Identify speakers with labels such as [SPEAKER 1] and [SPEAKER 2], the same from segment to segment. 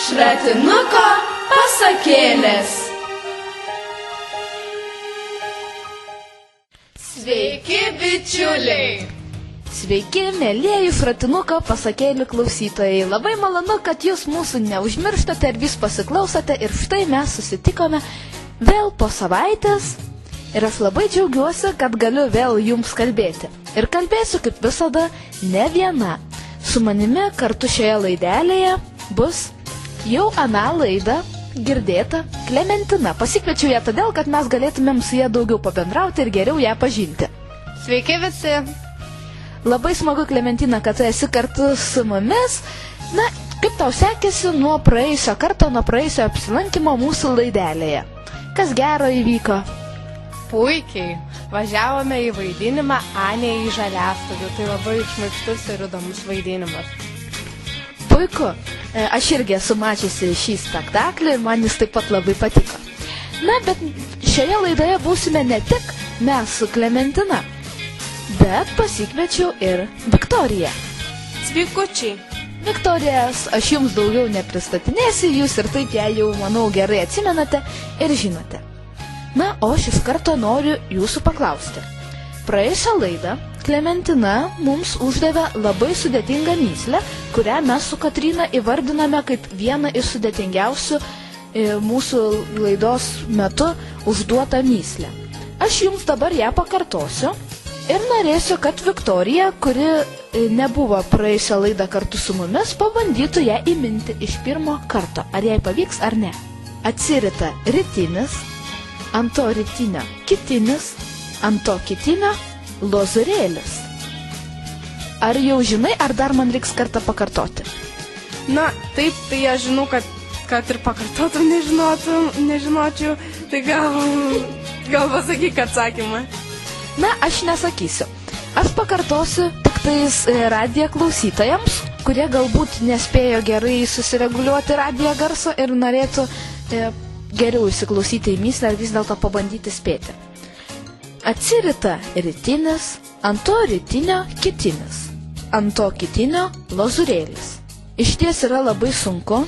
[SPEAKER 1] Šratinuko pasakėlės. Sveiki, bičiuliai!
[SPEAKER 2] Sveiki, mėlieji Šratinuko pasakėlių klausytojai. Labai malonu, kad jūs mūsų neužmirštate ir vis pasiklausote. Ir štai mes susitikome vėl po savaitės. Ir aš labai džiaugiuosi, kad galiu vėl jums kalbėti. Ir kalbėsiu kaip visada ne viena. Su manimi kartu šioje laidelėje bus jau aną laidą girdėta Klementina. Pasikviečiau ją todėl, kad mes galėtumėm su ją daugiau pabendrauti ir geriau ją pažinti.
[SPEAKER 1] Sveiki visi!
[SPEAKER 2] Labai smagu, Klementina, kad tu esi kartu su mumis. Na, kaip tau sekėsi nuo praėjusio karto, nuo praėjusio apsilankimo mūsų laidelėje? Kas gero įvyko?
[SPEAKER 1] Puikiai! Važiavome į vaidinimą Anė į Žaliastogį. Tai labai šmaikštus ir įdomus vaidinimas.
[SPEAKER 2] Puiku. Aš irgi esu mačiusi šį spektaklį ir man jis taip pat labai patiko. Na, bet šioje laidoje būsime ne tik mes su Klementina, bet pasikviečiau ir Viktoriją.
[SPEAKER 1] Sveikučiai!
[SPEAKER 2] Viktorijas, aš jums daugiau nepristatinėsiu, jūs ir taip ją jau, manau, gerai atsimenate ir žinote. Na, o aš iš karto noriu jūsų paklausti. Praėjusią laidą Klementina mums uždavė labai sudėtingą mįslę, kurią mes su Kotryna įvardiname kaip vieną iš sudėtingiausių mūsų laidos metu užduotą mįslę. Aš jums dabar ją pakartosiu ir norėsiu, kad Viktorija, kuri nebuvo praėjusią laidą kartu su mumis, pabandytų ją įminti iš pirmo karto. Ar jai pavyks ar ne? Atsirita rytinis, ant to rytinio kitinis, ant to kitinio lozorėlis. Ar jau žinai, ar dar man reiks kartą pakartoti?
[SPEAKER 3] Na, taip, tai aš žinau, kad ir pakartotum nežinočiau, tai gal pasakyk atsakymą.
[SPEAKER 2] Na, aš nesakysiu. Aš pakartosiu tik tais radijo klausytojams, kurie galbūt nespėjo gerai susireguliuoti radijo garso ir norėtų geriau įsiklausyti į mįslę ar vis dėlto pabandyti spėti. Atsirita rytinis, ant to rytinio kitinis, ant to kitinio lozorėlis. Išties yra labai sunku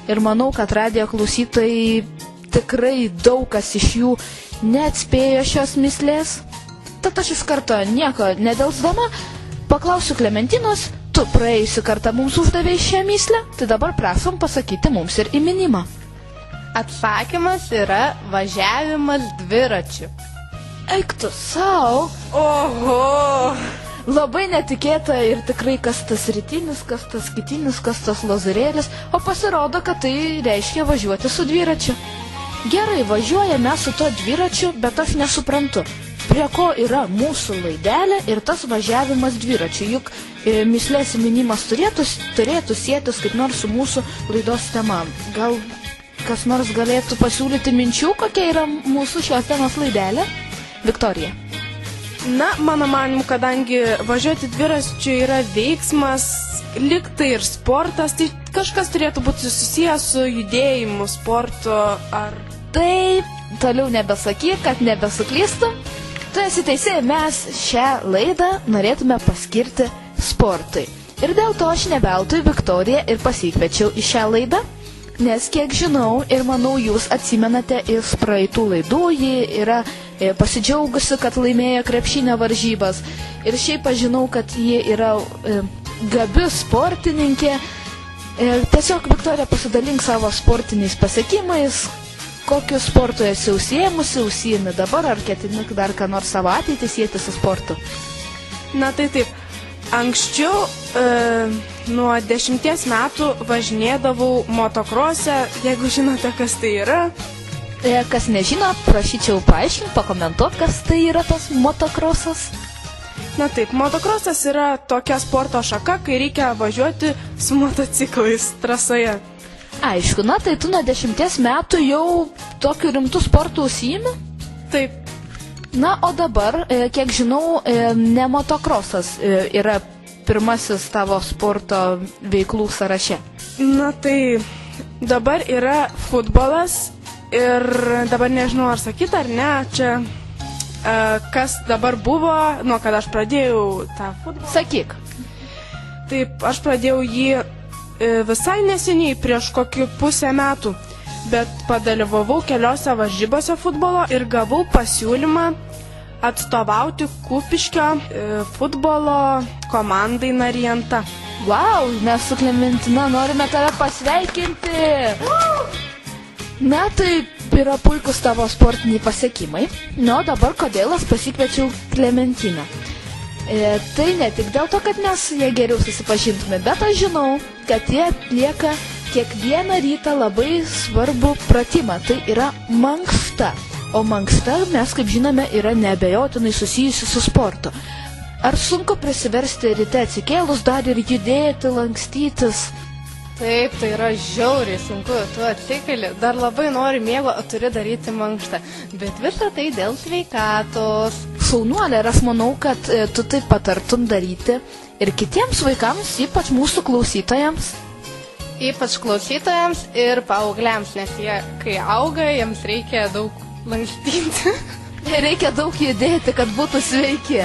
[SPEAKER 2] ir manau, kad radijo klausytojai tikrai daug kas iš jų neatspėjo šios mįslės. Tad aš iš karto nieko nedelsdama paklausiu Klementinos, tu praėjusį kartą mums uždavei šią mįslę, tai dabar prašom pasakyti mums ir įminimą.
[SPEAKER 1] Atsakymas yra važiavimas dviračiu.
[SPEAKER 2] Eik tu sau!
[SPEAKER 3] Oho!
[SPEAKER 2] Labai netikėta ir tikrai kas tas rytinis, kas tas kitinis, kas tas lozorėlis, o pasirodo, kad tai reiškia važiuoti su dviračiu. Gerai, važiuojame su to dviračiu, bet aš nesuprantu, prie ko yra mūsų laidelė ir tas važiavimas dviračiu, juk mįslės įminimas turėtų sėtis kaip nors su mūsų laidos tema. Gal kas nors galėtų pasiūlyti minčių, kokia yra mūsų šios temos laidelė? Viktorija.
[SPEAKER 3] Na, mano manimu, kadangi važiuoti dviračiu yra veiksmas, lyg tai ir sportas, tai kažkas turėtų būti susijęs su judėjimu, sportu ar...
[SPEAKER 2] Taip, toliau nebesakyk, kad nebesuklystum. Tu esi teisė, mes šią laidą norėtume paskirti sportui. Ir dėl to aš nebeltui Viktoriją ir pasikviečiau į šią laidą, nes kiek žinau ir manau jūs atsimenate iš praeitų laidų, ji yra pasidžiaugusi, kad laimėjo krepšinio varžybas. Ir šiaip aš žinau, kad ji yra gabi sportininkė. Tiesiog, Viktorija, pasidalink savo sportiniais pasiekimais, kokiu sportu esi užsiimi dabar, ar ketini dar ką nors savo ateitį sieti su sportu?
[SPEAKER 3] Na tai taip, anksčiau nuo 10 metų važinėdavau motokrose, jeigu žinote, kas tai yra.
[SPEAKER 2] Kas nežino, prašyčiau paaiškinti, pakomentuoti, kas tai yra tas motokrosas.
[SPEAKER 3] Na taip, motokrosas yra tokia sporto šaka, kai reikia važiuoti su motociklais trasoje.
[SPEAKER 2] Aišku, na tai tu nuo 10 metų jau tokiu rimtu sportu užsiimi?
[SPEAKER 3] Taip.
[SPEAKER 2] Na, o dabar, kiek žinau, ne motokrosas yra pirmasis tavo sporto veiklų sąraše.
[SPEAKER 3] Na tai dabar yra futbolas. Ir dabar nežinau, ar sakyti ar ne, čia kas dabar buvo, nuo kada aš pradėjau tą futbolą.
[SPEAKER 2] Sakyk.
[SPEAKER 3] Taip, aš pradėjau jį visai neseniai, prieš kokį pusę metų, bet padalyvavau keliose varžybose futbolo ir gavau pasiūlymą atstovauti Kupiškio futbolo komandai Narianta.
[SPEAKER 2] Wow, mes su Klementina norime tave pasveikinti. Na, tai yra puikus tavo sportiniai pasiekimai. Na, o dabar kodėl aš pasikviečiau Klementiną? Tai ne tik dėl to, kad mes su jie geriau susipažintume, bet aš žinau, kad jie atlieka kiekvieną rytą labai svarbų pratimą. Tai yra mankšta. O mankšta, mes kaip žinome, yra neabejotinai susijusi su sportu. Ar sunku prisiversti ryte atsikėlus dar ir judėti, lankstytis?
[SPEAKER 1] Taip, tai yra žiauriai sunku, tu atsikeli, dar labai nori miego, o turi daryti mankštą, bet visą tai dėl sveikatos.
[SPEAKER 2] Šaunuolė, ir aš manau, kad tu tai patartum daryti ir kitiems vaikams, ypač mūsų klausytojams.
[SPEAKER 1] Ypač klausytojams ir paaugliams, nes jie, kai auga, jiems reikia daug lankstyti.
[SPEAKER 2] Reikia daug judėti, kad būtų sveiki.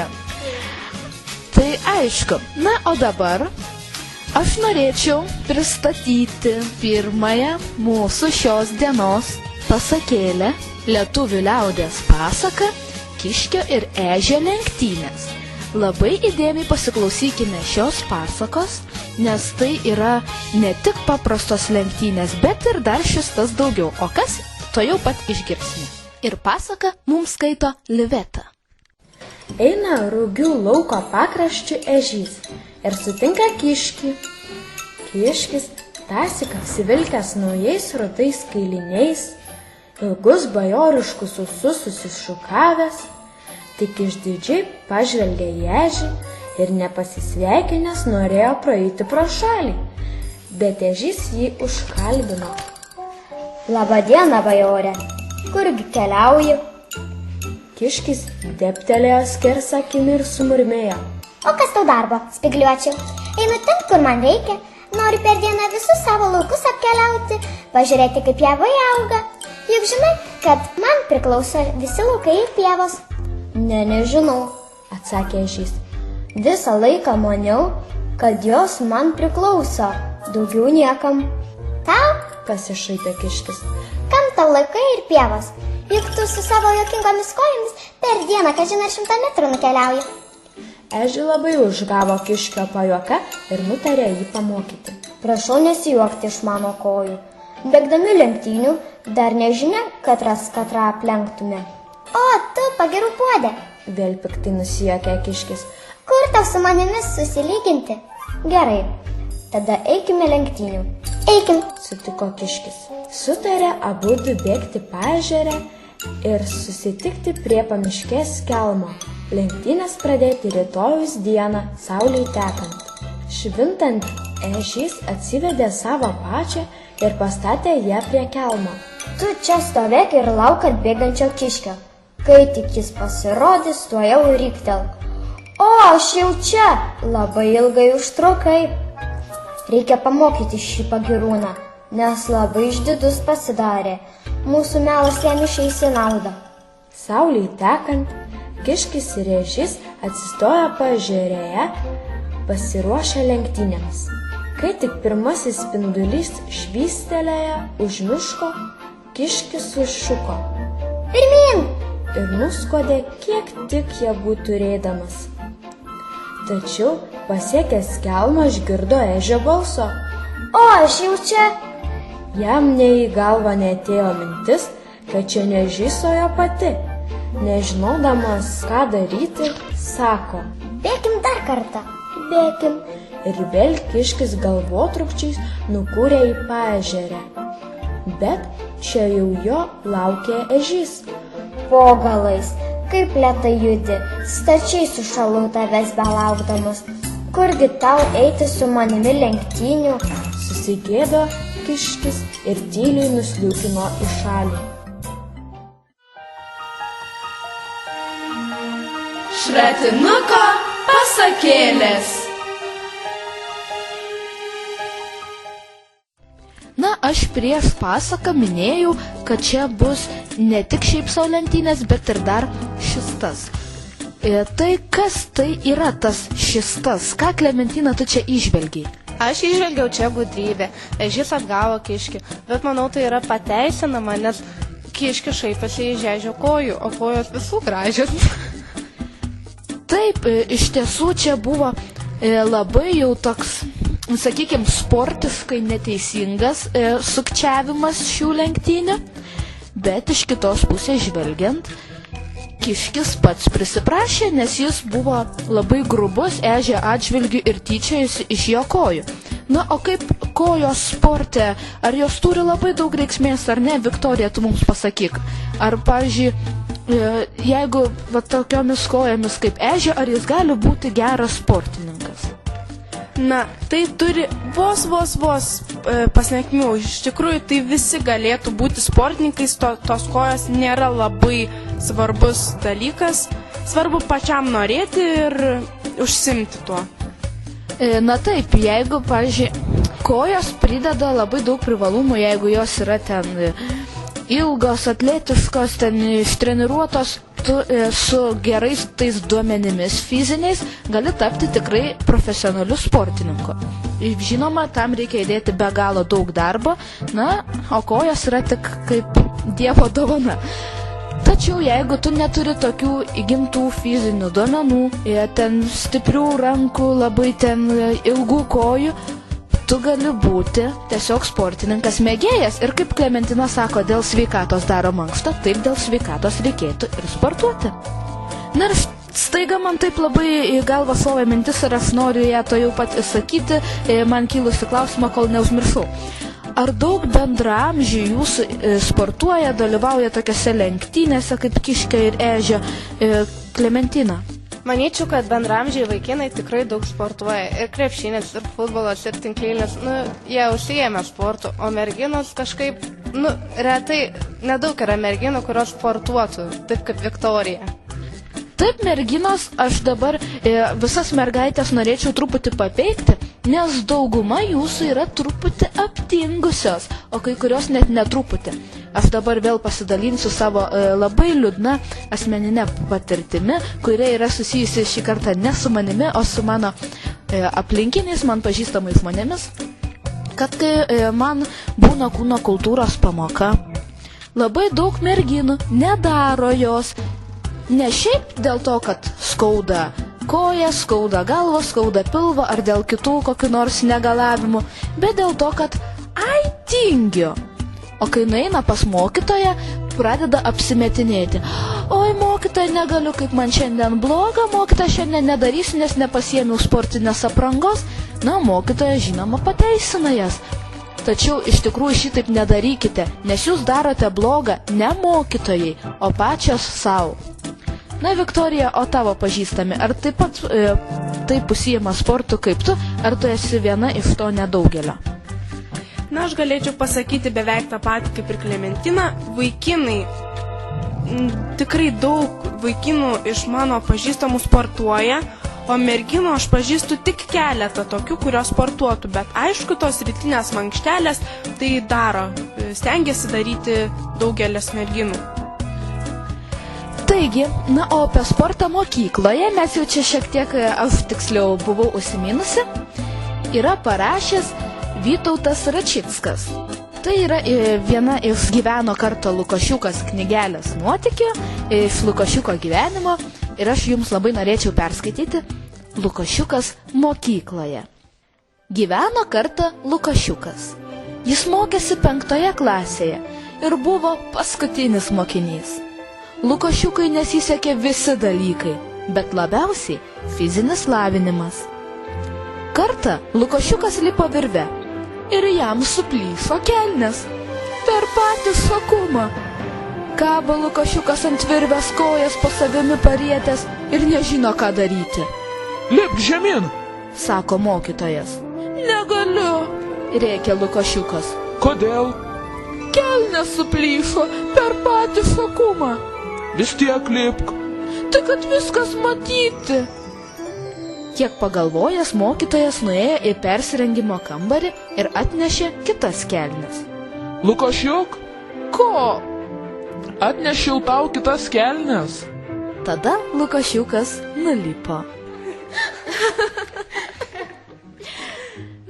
[SPEAKER 2] Tai aišku. Na, o dabar aš norėčiau pristatyti pirmąją mūsų šios dienos pasakėlę, lietuvių liaudies pasaką Kiškio ir Ežio lenktynės. Labai įdėmiai pasiklausykime šios pasakos, nes tai yra ne tik paprastos lenktynės, bet ir dar šis tas daugiau. O kas, to jau pat išgirsime. Ir pasaką mums skaito Liveta.
[SPEAKER 4] Eina Rugių lauko pakraščiu ežys ir sutinka Kiškį. Kiškis tąsyk apsivilkęs naujais rutais kailiniais, ilgus bajoriškus ūsus susišukavęs, tik išdidžiai pažvelgė į ežį ir nepasisveikinęs norėjo praeiti pro šalį, bet ežys jį užkalbino.
[SPEAKER 5] Labadiena, bajore, kurgi keliauji?
[SPEAKER 4] Kiškis dėptelėjo skersakimi ir sumurmėjo.
[SPEAKER 5] O kas tau darbo, spigliuočiau? Einu ten, kur man reikia. Noriu per dieną visus savo laukus apkeliauti, pažiūrėti, kaip javai auga. Juk žinai, kad man priklauso visi laukai ir pievos.
[SPEAKER 4] Nežinau, atsakė ežys. Visą laiką maniau, kad jos man priklauso, daugiau niekam.
[SPEAKER 5] Tau?
[SPEAKER 4] Pasišaipė Kiškis.
[SPEAKER 5] Kam tau laukai ir pievos? Juk tu su savo juokingomis kojomis per dieną, kad žinai, 100 metrų nukeliauji.
[SPEAKER 4] Ežį labai užgavo Kiškio pajuoka ir nutarė jį pamokyti.
[SPEAKER 5] Prašau nesijuokti iš mano kojų. Bėgdami lenktynių dar nežinia, katras katrą aplenktume. O, tu pagirų puodė.
[SPEAKER 4] Vėl piktai nusijuokė Kiškis.
[SPEAKER 5] Kur tau su manimis susilyginti? Gerai, tada eikime lenktynių. Eikim,
[SPEAKER 4] sutiko Kiškis. Sutarė abudu bėgti paežerę ir susitikti prie pamiškės kelmo. Lenktynės pradėti rytojus dieną, saulei tekant. Švintant, ežys atsivedė savo pačią ir pastatė ją prie kelmo.
[SPEAKER 5] Tu čia stovėk ir lauk atbėgančio Kiškio. Kai tik jis pasirodys, tuojau riktelk. O, aš jau čia, labai ilgai užtrukai. Reikia pamokyti šį pagirūną, nes labai išdidus pasidarė. Mūsų melas jam išeis į naudą.
[SPEAKER 4] Saulei tekant, Kiškis ir ežys atsistojo paežerėje, pasiruošę lenktynėms. Kai tik pirmasis spindulys švystelėjo už miško, Kiškis sušuko.
[SPEAKER 5] Pirmyn!
[SPEAKER 4] Ir nuskodė, kiek tik jėgų turėdamas. Tačiau pasiekęs kelmą išgirdo ežio balso.
[SPEAKER 5] O, aš jau čia.
[SPEAKER 4] Jam nė į galvą neatėjo mintis, kad čia nežysojo pati. Nežinodamas, ką daryti, sako.
[SPEAKER 5] Bėkim dar kartą. Bėkim.
[SPEAKER 4] Ir vėl Kiškis galvotrukčiais nukūrė į paežerę. Bet čia jau jo laukė ežys.
[SPEAKER 5] Po galais, kaip lėtai judi, stačiai sušalau tavęs belaukdamas. Kurgi tau eiti su manimi lenktynių?
[SPEAKER 4] Susigėdo Kiškis ir tyliai nusliūkino į šalį.
[SPEAKER 2] Šratinuko pasakėlės. Na, aš prieš pasaką minėjau, kad čia bus ne tik šiaip sau lenktynės, bet ir dar šis tas. Tai kas tai yra tas šis tas? Ką, Klementina, tu čia įžvelgiai?
[SPEAKER 1] Aš įžvelgiau čia gudrybę, ežys apgavo kiškį, bet manau tai yra pateisinama, nes kiškis šaipėsi iš ežio kojų, o kojos visų gražios.
[SPEAKER 2] Taip, iš tiesų čia buvo labai jau toks, sakykime, sportiškai neteisingas sukčiavimas šių lenktynių, bet iš kitos pusės žvelgiant, kiškis pats prisiprašė, nes jis buvo labai grubus ežio atžvilgiu ir tyčiajosi iš jo kojų. Na, o kaip kojos sporte, ar jos turi labai daug reikšmės ar ne, Viktorija, tu mums pasakyk. Ar, pavyzdžiui, jeigu tokiomis kojomis kaip ežio, ar jis gali būti geras sportininkas?
[SPEAKER 3] Na, tai turi vos pasmekmių. Iš tikrųjų, tai visi galėtų būti sportininkais, tos kojos nėra labai svarbus dalykas. Svarbu pačiam norėti ir užsimti tuo.
[SPEAKER 2] Na taip, jeigu, pavyzdžiui, kojos prideda labai daug privalumų, jeigu jos yra ten ilgos, atletiškos, ten ištreniruotos, tu su gerais tais duomenimis fiziniais gali tapti tikrai profesionaliu sportininku. Žinoma, tam reikia įdėti be galo daug darbo, na, o kojos yra tik kaip Dievo dovana. Tačiau jeigu tu neturi tokių įgimtų fizinių duomenų, ten stiprių rankų, labai ten ilgų kojų, tu gali būti tiesiog sportininkas mėgėjas. Ir kaip Klementina sako, dėl sveikatos daro mankštą, taip dėl sveikatos reikėtų ir sportuoti. Na ir staiga man taip labai į galvą šovė mintis ir aš noriu ją to jau pat įsakyti, man kilusi klausimą, kol neužmiršau. Ar daug bendraamžių jūsų sportuoja, dalyvauja tokiose lenktynėse kaip kiškio ir ežio, Klementina?
[SPEAKER 1] Manyčiau, kad bendramžiai vaikinai tikrai daug sportuoja. Ir krepšinis, ir futbolas, ir tinklinis. Jie užsiėmė sportu, o merginos kažkaip, retai, nedaug yra merginų, kurios sportuotų, taip kaip Viktorija.
[SPEAKER 2] Taip, merginos, aš dabar visas mergaitės norėčiau truputį papeikti, nes dauguma jūsų yra truputį aptingusios, o kai kurios net netruputį. Aš dabar vėl pasidalinsiu savo labai liūdna asmeninė patirtimi, kuria yra susijusi šį kartą ne su manimi, o su mano aplinkiniais, man pažįstamais žmonėmis, kad kai man būna kūno kultūros pamoka, labai daug merginų nedaro jos, ne šiaip dėl to, kad skauda koją, skauda galvą, skauda pilvą ar dėl kitų kokių nors negalavimų, bet dėl to, kad tingiu. O kai nueina pas mokytoją, pradeda apsimetinėti. Oi, mokytoja, negaliu, kaip man šiandien bloga, mokytoja, šiandien nedarysiu, nes nepasiėmiau sportinės aprangos. Na, mokytoja, žinoma, pateisina jas. Tačiau iš tikrųjų šitaip nedarykite, nes jūs darote blogą ne mokytojai, o pačios savo. Na, Viktorija, o tavo pažįstami, ar taip pat taip užsiima sportu kaip tu, ar tu esi viena iš to nedaugelio?
[SPEAKER 3] Na, aš galėčiau pasakyti beveik tą patį kaip ir Klementina. Vaikinai, tikrai daug vaikinų iš mano pažįstamų sportuoja, o merginų aš pažįstu tik keletą tokių, kurios sportuotų. Bet aišku, tos rytinės mankštelės tai daro, stengiasi daryti daugelis merginų.
[SPEAKER 2] Taigi, na, o apie sportą mokykloje, mes jau čia šiek tiek, aš tiksliau buvau užsiminusi, yra parašęs Vytautas Račickas. Tai yra viena iš Gyveno kartą Lukošiukas knygelės nuotykių, iš Lukošiuko gyvenimo, ir aš jums labai norėčiau perskaityti Lukošiukas mokykloje. Gyveno kartą Lukošiukas. Jis mokėsi 5 klasėje ir buvo paskutinis mokinys. Lukošiukui nesisekė visi dalykai, bet labiausiai fizinis lavinimas. Kartą Lukošiukas lipo virve ir jam suplyšo kelnes per patį šakumą. Kabo Lukošiukas ant virvės, kojas po savimi parietęs ir nežino, ką daryti.
[SPEAKER 6] Lipk žemyn,
[SPEAKER 2] sako mokytojas. Negaliu, rėkė Lukošiukas.
[SPEAKER 6] Kodėl?
[SPEAKER 2] Kelnes suplyšo per patį šakumą.
[SPEAKER 6] Vis tiek lipk.
[SPEAKER 2] Tai kad viskas matyti. Kiek pagalvojęs, mokytojas nuėjo į persirengimo kambarį ir atnešė kitas kelnes.
[SPEAKER 6] Lukošiuk?
[SPEAKER 2] Ko?
[SPEAKER 6] Atnešiau tau kitas kelnes.
[SPEAKER 2] Tada Lukošiukas nulipo.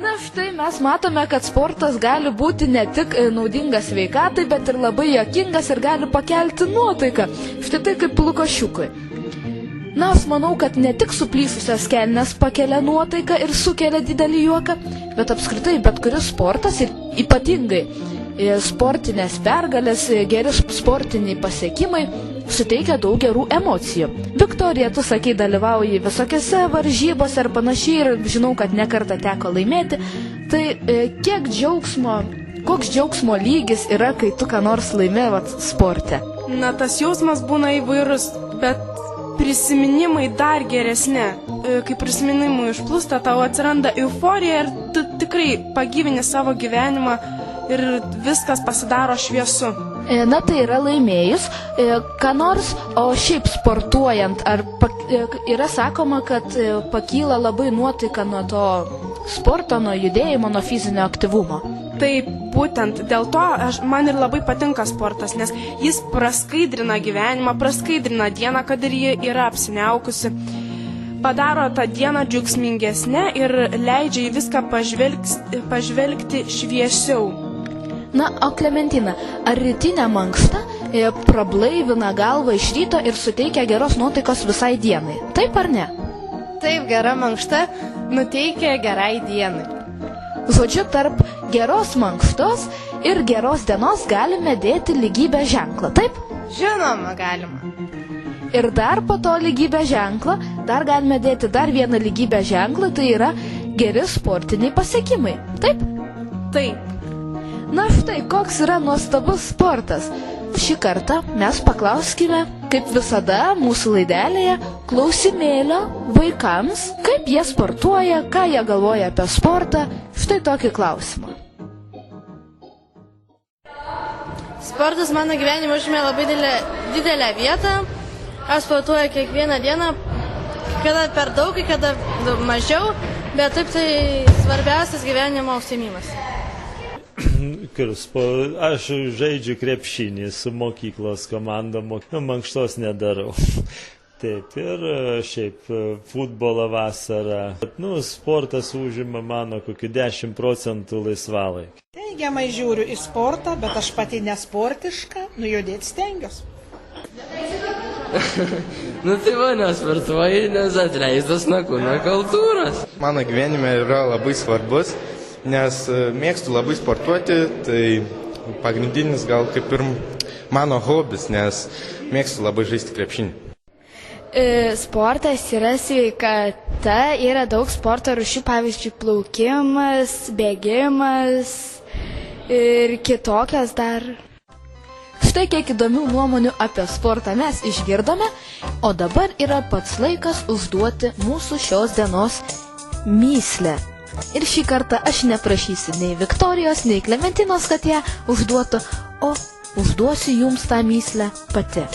[SPEAKER 2] Na štai mes matome, kad sportas gali būti ne tik naudingas sveikatai, bet ir labai juokingas ir gali pakelti nuotaiką. Štai tai kaip Lukošiukui. Na, aš manau, kad ne tik suplyšusios kelnes pakelia nuotaiką ir sukelia didelį juoką, bet apskritai bet kuris sportas ir ypatingai sportinės pergalės, geri sportiniai pasiekimai suteikia daug gerų emocijų. Viktorija, tu sakei, dalyvauji visokiose varžybose ir panašiai ir žinau, kad nekartą teko laimėti. Tai koks džiaugsmo lygis yra, kai tu ką nors laimėjai sporte?
[SPEAKER 3] Na, tas jausmas būna įvairus, bet prisiminimai dar geresni. Kai prisiminimai išplūsta, tau atsiranda euforija ir tu tikrai pagyvini savo gyvenimą ir viskas pasidaro šviesu.
[SPEAKER 2] Na, tai yra laimėjus, ką nors, o šiaip sportuojant, ar yra sakoma, kad pakyla labai nuotaika nuo to sporto, nuo judėjimo, nuo fizinio aktyvumo.
[SPEAKER 3] Taip, būtent dėl to man ir labai patinka sportas, nes jis praskaidrina gyvenimą, praskaidrina dieną, kad ir ji yra apsiniaukusi. Padaro tą dieną džiaugsmingesnę ir leidžia į viską pažvelgti šviesiau.
[SPEAKER 2] Na, o Klementina, ar rytinė mankšta prablaivina galvą iš ryto ir suteikia geros nuotaikos visai dienai? Taip ar ne?
[SPEAKER 1] Taip, gera mankšta nuteikia gerai dienai.
[SPEAKER 2] Žodžiu, tarp geros mankštos ir geros dienos galime dėti lygybės ženklą, taip?
[SPEAKER 1] Žinoma, galima.
[SPEAKER 2] Ir dar po to lygybės ženklą dar galime dėti dar vieną lygybės ženklą, tai yra geri sportiniai pasiekimai, taip?
[SPEAKER 3] Taip.
[SPEAKER 2] Na štai, koks yra nuostabus sportas. Šį kartą mes paklauskime, kaip visada mūsų laidelėje, klausimėlio vaikams, kaip jie sportuoja, ką jie galvoja apie sportą. Štai tokį klausimą.
[SPEAKER 7] Sportas mano gyvenime užėmė labai didelę vietą. Aš sportuoju kiekvieną dieną, kada per daug, kada mažiau, bet taip tai svarbiausias gyvenimo užsiėmimas.
[SPEAKER 8] Aš žaidžiu krepšinį su mokyklos komanda, mankštos nedarau. Taip, ir šiaip futbolą vasarą. Sportas užima mano kokiu 10% laisvalaikį.
[SPEAKER 9] Teigiamai žiūriu į sportą, bet aš pati nesportiška, judėti stengiuosi.
[SPEAKER 10] Tai va, nesportuoji, nes atleistas nuo kūno kultūros.
[SPEAKER 11] Mano gyvenime yra labai svarbus, nes mėgstu labai sportuoti, tai pagrindinis gal kaip ir mano hobis, nes mėgstu labai žaisti krepšinį.
[SPEAKER 12] Sportas yra sveikata, yra daug sporto rūšių, pavyzdžiui, plaukimas, bėgimas ir kitokios dar.
[SPEAKER 2] Štai kiek įdomių nuomonių apie sportą mes išgirdome, o dabar yra pats laikas užduoti mūsų šios dienos mįslę. Ir šį kartą aš neprašysiu nei Viktorijos, nei Klementinos, kad ją užduotų, o užduosiu jums tą mįslę pati.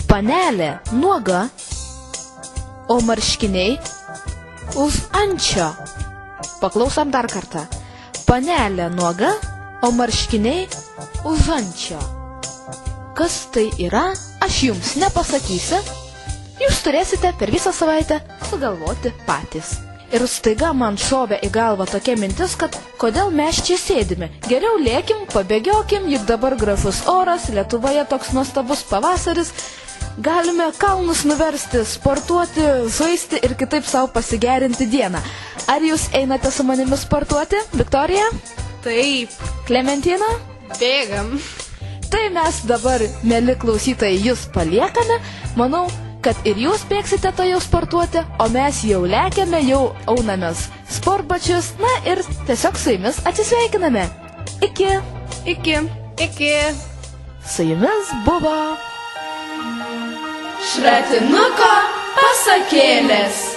[SPEAKER 2] Panelė nuoga, o marškiniai už ančio. Paklausom dar kartą. Panelė nuoga, o marškiniai už ančio. Kas tai yra, aš jums nepasakysiu. Jūs turėsite per visą savaitę sugalvoti patys. Ir staiga man šovė į galvą tokia mintis, kad kodėl mes čia sėdime. Geriau lėkim, pabėgiokim, juk dabar gražus oras, Lietuvoje toks nuostabus pavasaris. Galime kalnus nuversti, sportuoti, žaisti ir kitaip savo pasigerinti dieną. Ar jūs einate su manimi sportuoti, Viktorija?
[SPEAKER 3] Taip.
[SPEAKER 2] Klementina?
[SPEAKER 1] Bėgam.
[SPEAKER 2] Tai mes dabar, mėly klausytojai, jūs paliekame. Manau, kad ir jūs bėgsite to jau sportuoti, o mes jau lekiame, jau aunamės sportbačius, na ir tiesiog su jumis atsisveikiname. Iki.
[SPEAKER 3] Iki.
[SPEAKER 1] Iki.
[SPEAKER 2] Su jumis buvo
[SPEAKER 3] Šratinuko pasakėlės.